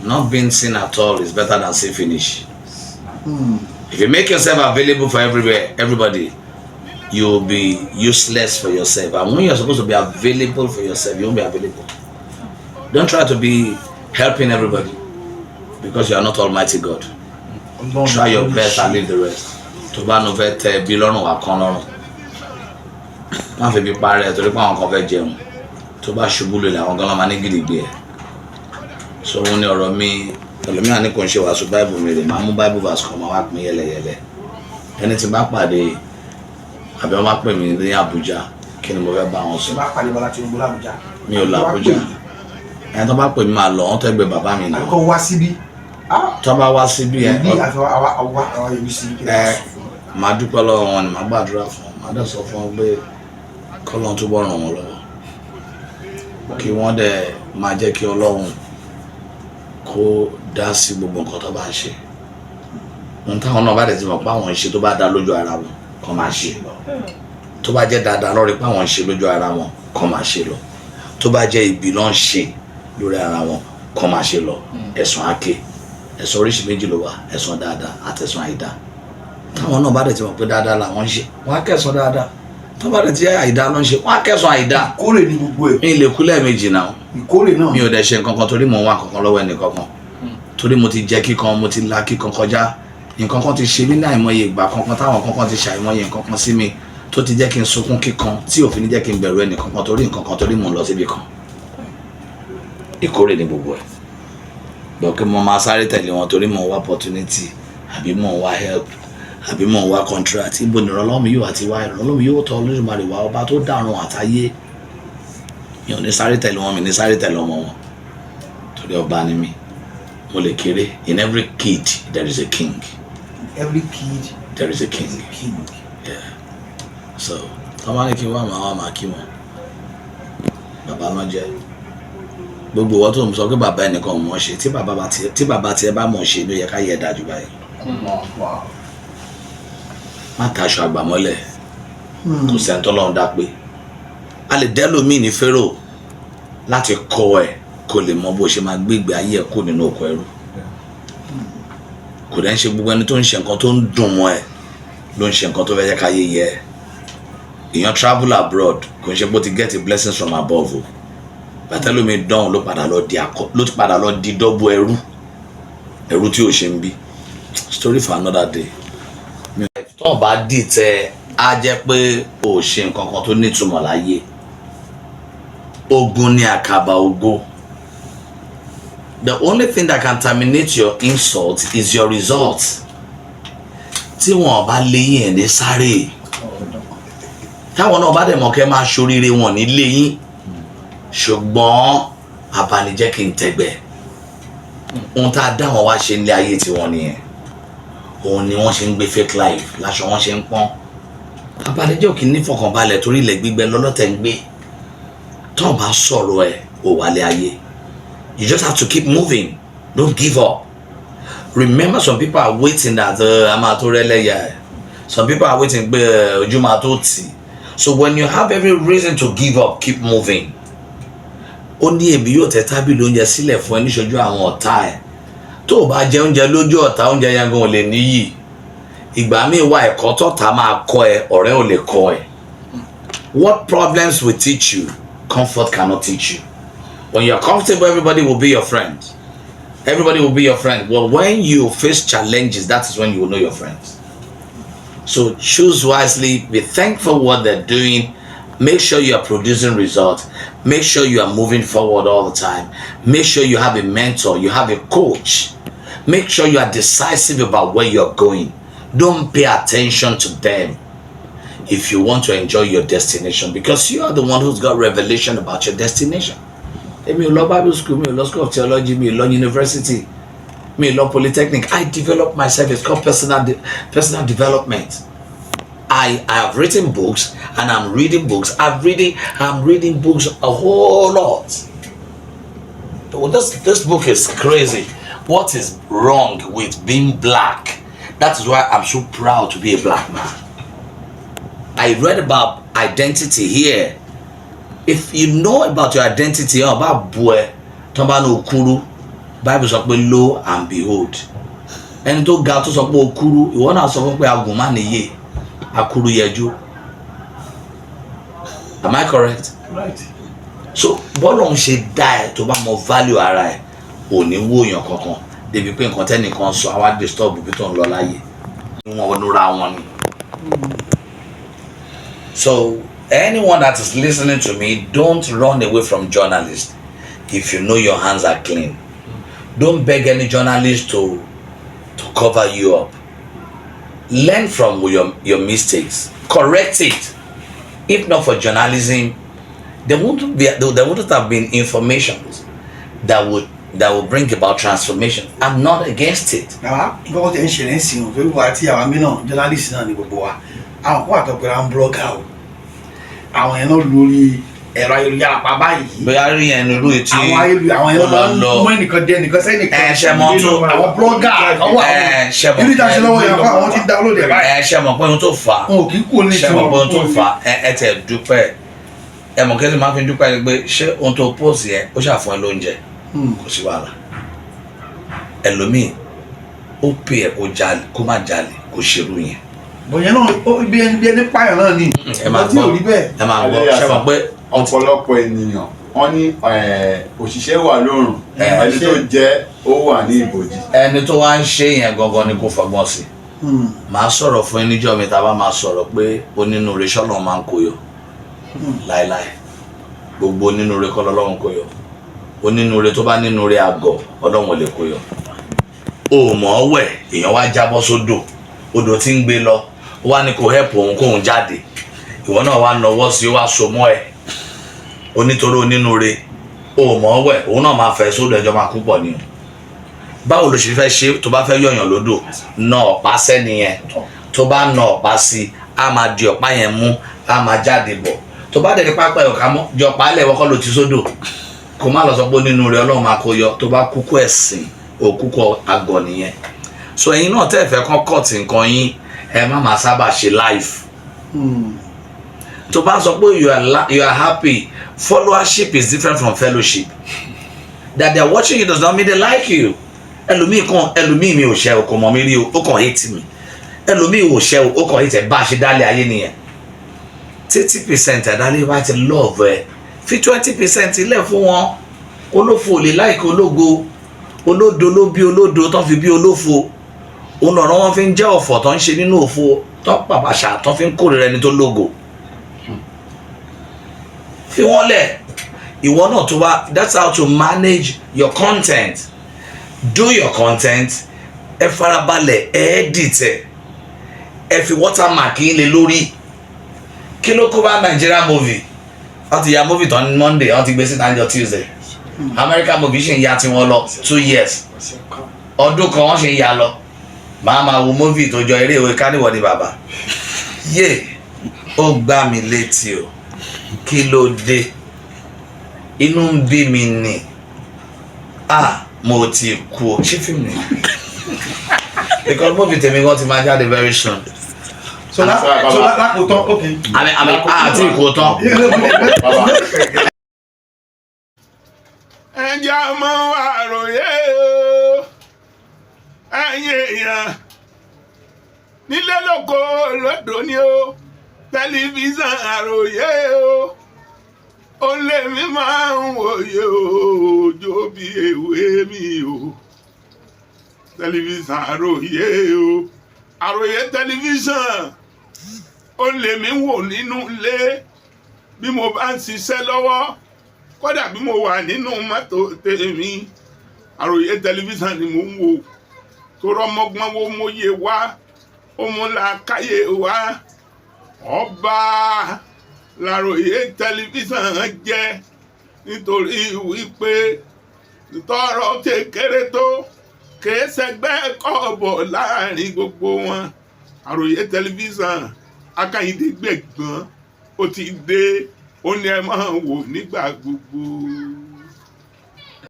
Not being seen at all is better than see finish. If you make yourself available for everybody, you will be useless for yourself. And when you're supposed to be available for yourself, you won't be available. Don't try to be helping everybody because you are not Almighty God. Try your best and leave the rest. To bá no fẹ́ tẹ bí lọ́rùn wà kan lọ́rùn. Má fi bí parẹ́ torí pé àwọn kan fẹ́ jẹun. Tó bá ṣubú lulẹ̀ àwọn gan ló máa ní gidigbe ẹ̀. So wọ́n ní ọ̀rọ̀ mi ẹlòmíràn ní kò ń ṣe wàásù Bible mi rè máa mú Bible verse kan máa wá pín yẹlẹyẹlẹ. Ẹni tí bá pàdé àbí wọ́n máa pè mí ní Abuja kí ni mo fẹ́ bá wọn sọ. Ṣé bá pàdé Bọ́lá Tinubu l'Abuja? Mi ò lọ Abuja. Ẹni tó bá pè mí máa lọ wọ́n tẹ́gbẹ́ bàbá mi náà. Àbíkọ́ wá síbí. Tó bá wá síbí ẹ. Bí àwa ìlú sí kí màá dúpẹ́ lọ́wọ́ wọn ni màá gbàdúrà fún wọn màá dẹ̀ sọ fún wọn pé k'Ọlọ́run túbọ̀ ràn wọ́n lọ́wọ́ kí wọ́n dẹ̀ máa jẹ́ kí Ọlọ́run kó dá sí gbogbo nǹkan tó bá ń ṣe ohun táwọn náà bá dẹ̀ ti mọ̀ pé àwọn ń ṣe tó bá dá lójú ara wọn kó máa ṣe tó bá jẹ́ dáadáa lórí pé àwọn ń ṣe lójú ara wọn kó máa ṣe lọ tó bá jẹ́ ibi ló ń ṣe lórí ara wọn kó máa ṣe lọ ẹ̀sùn àké ẹ̀sùn oríṣi méjì ló wà ẹ̀sùn dáadáa àtẹ̀sùn àìdáa táwọn náà bá dẹ̀ ti mọ̀ pé dáadáa làwọn ń ṣe wọ́n á kẹsàn dáadáa tó bá dẹ̀ ti àìdáa ló ń ṣe wọ́n á kẹsàn àìdáa. Ìkórè ní gbogbo ẹ̀. mi lè kú lẹ́ẹ̀mejì náà. Ìkórè náà. mi ò dẹ̀ ṣe nǹkan kan torí mò ń wá kankan lọ́wọ́ ẹnì kankan torí mo ti jẹ́ kíkan mo ti la kíkan kọjá nǹkan kan ti ṣe mí ní àìmọye ìgbà kankan táwọn kankan ti ṣàìmọye nǹkan kan sí mi tó ti jẹ́ kí n sunkún kíkan tí òfin ní jẹ́ kí n bẹ̀rù ẹnì kankan torí nǹkan kan torí mò ń lọ síbi kan. Ìkórè ní gbogbo ẹ̀ bọ̀ kí mo máa sáré tẹ̀lé wọn torí mò ń wá opportunity àbí mò ń wá help àbí mò ń wá contract ibo ni ìrànlọ́wọ́ yóò àti wá ìrànlọ́wọ́ yóò tọ́ Olódùmarè wá ọba tó dàrún àtayé mi ò ní sáré tẹ̀lé wọn mi ní sáré tẹ̀lé ọmọ wọn torí ọba ni mi mo lè kéré in every kid there is a king. Every kid there is a king. Yeah. So tọ́wọ́n ní kí wọ́n máa kí wọn bàbá náà jẹ́ gbogbo wọn tó ń sọ pé bàbá ẹnìkan mọ̀ ṣe tí bàbá tiẹ̀ bá mọ̀ ṣe ló yẹ ká yẹ dájú báyìí. Má taṣọ àgbà mọ́lẹ̀ kò sẹ́ńtọ́ lọ́run dá pé a lè dẹ́lòmíì ní Fẹ́rò láti kọ́ ẹ̀ kó lè mọ bó ṣe máa gbégbé ayé ẹ̀ kó nínú oko ẹrú kò dẹ́ ń ṣe gbogbo ẹni tó ń ṣe nǹkan tó ń dùn mọ́ ẹ̀ ló ń ṣe nǹkan tó fẹ́ yẹ káyé yẹ ẹ̀ èèyàn travel abroad kò ń ṣe pé ó ti get the blessings from above o bàtẹ́lómi dán ló padà lọ di dọ́bù ẹrú tí ò ṣe ń bí story for another day. tó bá dìtẹ̀ á jẹ́ pé ò ṣe nǹkan kan tó nítumọ̀ láyé ogun ni àkàbà ògo. The only thing that can terminate your insult is your result. Tí wọn bá léyìn ẹ̀ ní sáré táwọn náà bá dẹ̀ mọ̀ kẹ́ máa ṣoríire wọn ní léyìn ṣùgbọ́n abanijẹ́ kí n tẹ̀gbẹ́ ohun tá a dá wọn wá ṣe nílé ayé tiwọn nìyẹn òun ni wọ́n ṣe ń gbé fake life láṣọ wọn ṣe ń pọ́n abanijẹ́ òkè ní fọkànbalẹ̀ torí ilẹ̀ gbígbẹ lọ́lọ́tẹ̀ ń gbé tó bá sọ̀rọ̀ ẹ̀ ò wálé ayé. You just have to keep moving. Don't give up. Remember, some people are waiting that some people are waiting so when you have every reason to give up, keep moving. Only ebi yóò tẹ tábìlì oúnjẹ sílẹ̀ fún ẹ níṣojú àwọn ọ̀tá ẹ̀. Tó o bá jẹ oúnjẹ lójú ọ̀tá oúnjẹ yẹn gan ò lè níyì. Ìgbà míì wá ẹ̀kọ́ tọ́ta máa kọ́ ẹ, ọ̀rẹ́ ò lè kọ́ ẹ. What problems will teach you, comfort cannot teach you. When you're comfortable, everybody will be your friend. Everybody will be your friend. Well, when you face challenges, that is when you will know your friends. So choose wisely, be thankful for what they're doing. Make sure you are producing results. Make sure you are moving forward all the time. Make sure you have a mentor, you have a coach. Make sure you are decisive about where you're going. Don't pay attention to them if you want to enjoy your destination, because you are the one who's got revelation about your destination. Mi ò lọ Bible school, mi ò lọ school of theology, mi ò lọ university, mi ò lọ polytechnic. I developed myself. It's called personal development. I have written books and I'm reading books. I'm reading books a whole lot. This book is crazy. What is wrong with being black? That is why I'm so proud to be a black man. I read about identity here. If you know about your identity, about boy, Tombano Okuru, Bible sọ pé lo and behold. Ẹni tó ga tó sọ pé Okuru, ìwọ náà sọ pé agùnmá nìyé, akuru yẹjú. Am I correct? Right. So bọ́lọ̀ ń ṣe dá ẹ tó bá mọ value ara ẹ ò ní wòyàn kankan débi pé nǹkan tẹ́nìkan sọ àwa disturb bí tó ń lọ láyé wọn onúra wọn ni. So anyone that is listening to me, don't run away from journalists if you know your hands are clean. Don't beg any journalist to cover you up. Learn from your mistakes, correct it. If not for journalism, there wouldn't have been information that would bring about transformation. I'm not against it. Now, because the insurance, we were at our journalists and the Boa. Àwọn kó àtọ̀pẹ̀rẹ̀ àwọn blogger o àwọn yẹn náà lórí ẹ̀rọ ayélujára bàbá yìí bóyá rí ẹni irú etí àwọn yẹn náà mọ ẹnìkan dé ẹnìkan sẹ́nìkan àwọn blogger àwọn irú ìta ṣe lọ́wọ́ yẹn fún àwọn tí ń download ẹ̀ báyìí. ṣe mọ̀ pé ohun tó fà á wọn ò kí kú ní ṣe mọ̀ pé ohun tó fà á ẹ tẹ̀ dúpẹ́ ẹ mọ̀ kí ẹ ti máa fi dúpẹ́ ni pé ṣé ohun tó post yẹn ó ṣàfún ẹ lóúnjẹ kò sí wàhálà ẹlòmíì ó pè ẹ kó má jalè kó ṣerú yẹn. bọ̀yẹn náà bí ẹni pààyàn náà ni ẹ máa gbọ́ ẹ máa gbọ́ ṣe mọ̀ pé ọ̀pọ̀lọpọ̀ ènìyàn wọ́n ní òṣìṣẹ́ wà lọ́rùn ẹni tó jẹ́ ó wà ní ìbòjì. ẹni tó wá ń ṣe yẹn gangan ni kò fọgbọ́n sí màá sọ̀rọ̀ fún ẹ níjọ́ mi tá a bá máa sọ̀rọ̀ pé onínúure ṣọ́nà máa ń kó yọ láéláé gbogbo onínúure kọ́ lọ́lọ́run kó yọ onínúure tó bá nínúure àgọ̀ ọlọ́run ò lè kó yọ. o mọ̀ ọ́ wẹ̀ èèyàn wá jábọ́ sódò odò tí ń gbé lọ wá ní kò help òun kóun jáde ìwọ náà wá nọwọ́ sí wá so mọ́ ẹ̀ onítorí onínúure o mọ̀ ọ́ wẹ̀ òun náà máa fẹ́ sódò ẹjọ́ máa kú pọ̀ ni o. báwo ló ṣe fẹ́ ṣe tó bá fẹ́ yọ̀yàn lódò na ọ̀pá sẹ́ni yẹn tó bá na ọ̀pá sí á máa di ọ̀pá yẹn mú á máa jáde bọ̀ tó bá dẹ̀ ní pápá ọ̀ká mọ́ jọ ọ̀pá lẹ̀ wọ́kọ́ ló ti sódò kó má lọ sọ pé onínúure ọlọ́run máa kó yọ tó bá kúkú ẹ̀sìn òkúkọ àgọ̀ nìyẹn. So ẹ̀yin náà tẹ́ fẹ́ kán kọ́ọ̀tì nǹkan yín ẹ má máa sábà ṣe live. tó bá sọ pé you are happy, followership is different from fellowship. That they are watching you does not mean they like you. ẹlòmíì mi ò ṣe ọkọ mọ mi rí o ó kàn hate mi ẹlòmíì ò ṣe ó kàn hate ẹ bá a ṣe dálé ayé nìyẹn 30% àdálé bá ti love ẹ fi 20% ilẹ̀ fún wọn olófo ò lè láìka ológo olódo ló bí olódo tán fi bí olófo òun lọ̀rọ̀ wọn fi ń jẹ́ ọ̀fọ̀ tán ń ṣe nínú òfo tán pàpàṣà tán fi ń kórìíra ẹni tó lógo fi wọ́n lẹ̀ ìwọ náà tó wá that's how to manage your content. Do your content ẹ farabalẹ̀ ẹ dìtẹ̀ ẹ fi watermark yín lé lórí kí ló kó bá Nigeria movie wọ́n ti ya movie tán Monday wọ́n ti gbé sí Nigeria Tuesday American movie ṣe ń ya tiwọn lọ 2 years ọdún kan wọ́n ṣe ń ya lọ máa wo movie tó jọ eré ìwé káníwọ̀ ní bàbá yé ó gbá mi létí o kí ló dé inú ń bí mi nì mo ti kú o ṣé fíìmù ni because movie tèmi gan ti máa jáde very soon. so lákòótán okay. àmì àti ìkótán. ẹ̀jẹ̀ ọmọ àròyé o ẹ̀yin èèyàn nílé lóko lọ́dọ̀ ni o tẹlifíṣàn àròyé o ó lé mi máa ń wòye òjò bí ewé mi o tẹlifíṣàn àròyé o àròyé tẹlifíṣàn ó lé mi wò nínú ilé bí mo bá ń ṣiṣẹ́ lọ́wọ́ kódà bí mo wà nínú mọ́tò tèmi àròyé tẹlifíṣàn ni mo ń wò tó rọmọgbọ́n wo mòye wá ó mú làákàyè wá ọba làròyé tẹlifíṣàn jẹ́ nítorí wípé tọrọ kékeré tó kìí ṣẹgbẹ́ kọ́bọ̀ láàrin gbogbo wọn àròyé tẹlifíṣàn Akàyìndé Gbẹ̀gbọ́n ó ti dé ó ní ẹ máa wò nígbà gbogbo.